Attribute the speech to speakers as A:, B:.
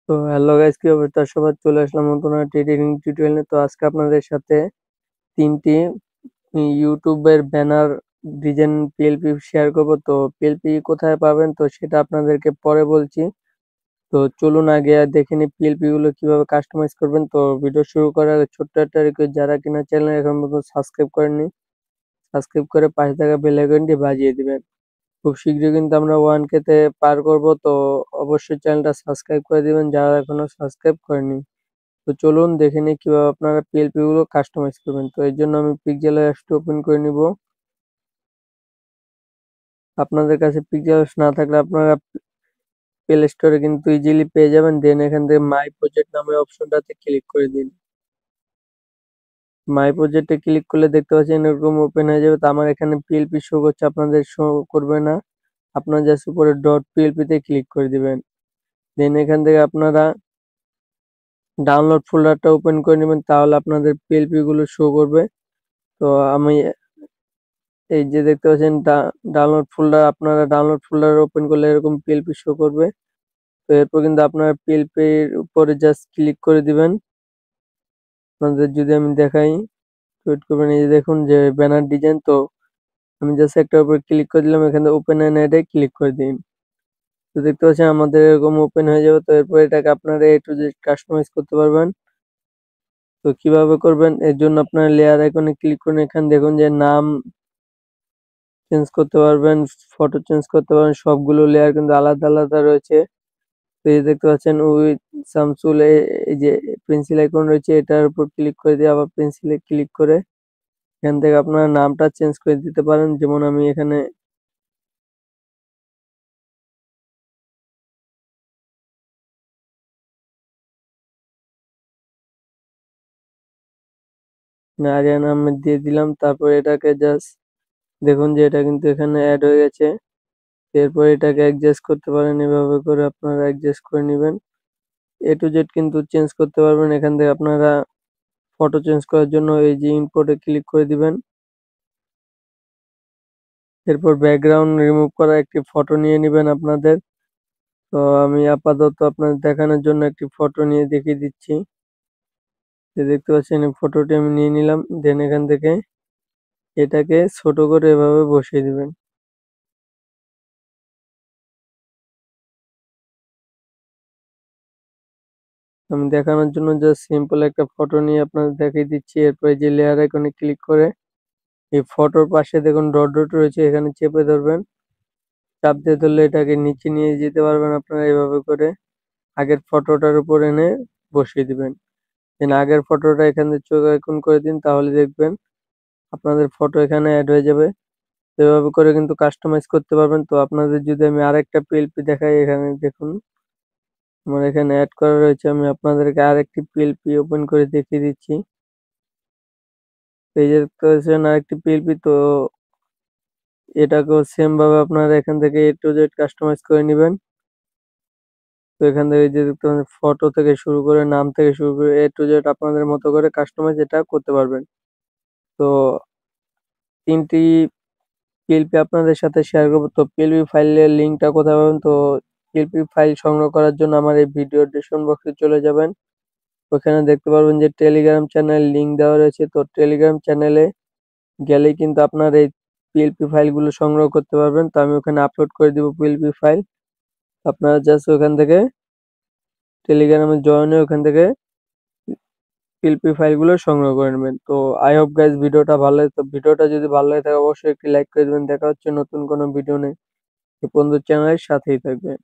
A: তো hello guys, কি অবস্থা সবার? চলে আসলাম নতুন একটা এডিটিং টিউটোরিয়াল নিয়ে। তো আজকে আপনাদের সাথে তিনটি ইউটিউবের ব্যানার ডিজাইন পিএলপি শেয়ার করব। তো পিএলপি কোথায় পাবেন তো সেটা আপনাদেরকে পরে বলছি। তো চলুন আগে আর দেখে নিই পিএলপি গুলো কিভাবে কাস্টমাইজ করবেন। তো ভিডিও শুরু করার আগে ছোট্ট একটা রিকোয়েস্ট, যারা কিনা চ্যানেল এখন পর্যন্ত সাবস্ক্রাইব করেননি, সাবস্ক্রাইব করে পাশে থাকা বেল আইকনটি বাজিয়ে দিবেন। খুব শীঘ্রই কিন্তু আমরা 1K তে পার করব। তো অবশ্যই চ্যানেলটা সাবস্ক্রাইব করে দিবেন যারা এখনো সাবস্ক্রাইব করেনি। তো চলুন দেখে নিই কিভাবে আপনারা পিএলপি গুলো কাস্টমাইজ করবেন। তো এর জন্য আমি পিক্সেল অ্যাপসটি ওপেন করে নিব। আপনাদের কাছে পিক্সেল অ্যাপস না থাকলে আপনারা প্লে স্টোরে কিন্তু ইজিলি পেয়ে যাবেন। দেন এখান থেকে মাই প্রজেক্ট নামের অপশনটাতে ক্লিক করে দিন। মাই প্রজেক্টে ক্লিক করলে দেখতে পাচ্ছেন এরকম ওপেন হয়ে যাবে। তো আমার এখানে পিএলপি শো করছে, আপনাদের শো করবে না। আপনারা জাস্ট উপরে ডট পিএলপি তে ক্লিক করে দিবেন। দেন এখান থেকে আপনারা ডাউনলোড ফোল্ডারটা ওপেন করে নেবেন, তাহলে আপনাদের পিএলপি গুলো শো করবে। তো আমি এই যে দেখতে পাচ্ছেন ডাউনলোড ফোল্ডার, আপনারা ডাউনলোড ফোল্ডার ওপেন করলে এরকম পিএলপি শো করবে। তো এরপর কিন্তু আপনারা পিএলপির উপরে জাস্ট ক্লিক করে দিবেন। আপনাদের যদি আমি দেখাই, ওয়েট করবেন। এই যে দেখুন যে ব্যানার ডিজাইন, তো আমি জাস্ট একটা উপরে ক্লিক করে দিলাম, এখানে ওপেন অ্যান্ড অ্যাডে ক্লিক করে দিন। তো দেখতে পাচ্ছেন আমাদের এরকম ওপেন হয়ে যাবে। তো এরপর এটাকে আপনারা এ টু জেড কাস্টমাইজ করতে পারবেন। তো কিভাবে করবেন, এর জন্য আপনারা লেয়ার আইকনে ক্লিক করুন। এখানে দেখুন যে নাম চেঞ্জ করতে পারবেন, ফটো চেঞ্জ করতে পারবেন, সবগুলো লেয়ার কিন্তু আলাদা আলাদা রয়েছে। তো এই দেখতে পাচ্ছেন উইথ সামসুল, এই যে পেন্সিল আইকন রয়েছে, এটার উপর ক্লিক করে দিয়ে আবার পেন্সিলে ক্লিক করে এখান থেকে আপনারা নামটা চেঞ্জ করে দিতে পারেন। যেমন আমি এখানে আরিয়ান আহমেদ দিয়ে দিলাম। তারপর এটাকে জাস্ট দেখুন যে এটা কিন্তু এখানে অ্যাড হয়ে গেছে। এরপর এটাকে অ্যাডজাস্ট করতে পারেন, এভাবে করে আপনারা অ্যাডজাস্ট করে নেবেন। এ টু জেড কিন্তু চেঞ্জ করতে পারবেন। এখান থেকে আপনারা ফটো চেঞ্জ করার জন্য এই যে ইম্পোর্টে ক্লিক করে দিবেন। এরপর ব্যাকগ্রাউন্ড রিমুভ করা একটি ফটো নিয়ে নেবেন আপনাদের। তো আমি আপাতত আপনাদের দেখানোর জন্য একটি ফটো নিয়ে দেখিয়ে দিচ্ছি। যে দেখতে পাচ্ছেন এই ফটোটি আমি নিয়ে নিলাম। দেন এখান থেকে এটাকে ছোট করে এভাবে বসিয়ে দিবেন। আমি দেখানোর জন্য জাস্ট সিম্পল একটা ফটো নিয়ে আপনাদের দেখিয়ে দিচ্ছি। এরপরে যে লেয়ার আইকনে ক্লিক করে এই ফটোর পাশে দেখুন ডট ডট রয়েছে, এখানে চেপে ধরবেন। চাপ দিয়ে ধরলে এটাকে নিচে নিয়ে যেতে পারবেন আপনারা এভাবে করে। আগের ফটোটার উপর এনে বসিয়ে দিবেন। দেন আগের ফটোটা এখানে চোখ আইকন করে দিন, তাহলে দেখবেন আপনাদের ফটো এখানে অ্যাড হয়ে যাবে। তো এভাবে করে কিন্তু কাস্টমাইজ করতে পারবেন। তো আপনাদের যদি আমি আরেকটা পিএলপি দেখাই, এখানে দেখুন আমার এখানে অ্যাড করা রয়েছে। আমি আপনাদেরকে আরেকটি পিএলপি ওপেন করে দেখিয়ে দিচ্ছি। এই যে দেখতে পাচ্ছেন আরেকটি পিএলপি। তো এটাকেও সেম ভাবে আপনারা এখান থেকে এ টু জেড কাস্টমাইজ করে নেবেন। তো এখান থেকে যে দেখতে পাচ্ছেন ফটো থেকে শুরু করে নাম থেকে শুরু করে এ টু জেড আপনাদের মতো করে কাস্টমাইজ এটা করতে পারবেন। তো তিনটি পিএলপি আপনাদের সাথে শেয়ার করবো। তো পিএলপি ফাইলের লিঙ্কটা কোথায় পাবেন? তো পিএলপি ফাইল সংগ্রহ করার জন্য আমার এই ভিডিও ডেসক্রিপশন বক্সে চলে যাবেন। ওখানে দেখতে পারবেন যে টেলিগ্রাম চ্যানেল লিঙ্ক দেওয়া রয়েছে। তো টেলিগ্রাম চ্যানেলে গেলেই কিন্তু আপনার এই পিএলপি ফাইলগুলো সংগ্রহ করতে পারবেন। তো আমি ওখানে আপলোড করে দিব পিএলপি ফাইল। আপনারা জাস্ট ওখান থেকে টেলিগ্রামে জয়েন হয়ে ওখান থেকে পিএলপি ফাইলগুলো সংগ্রহ করে নেবেন। তো আই হোপ গাইজ ভিডিওটা ভালো লাগে। তো ভিডিওটা যদি ভালো লাগে থাকে অবশ্যই একটি লাইক করে দেবেন। দেখা হচ্ছে নতুন কোনো ভিডিও নিয়ে। এ পর্যন্ত চ্যানেলের সাথেই থাকবেন।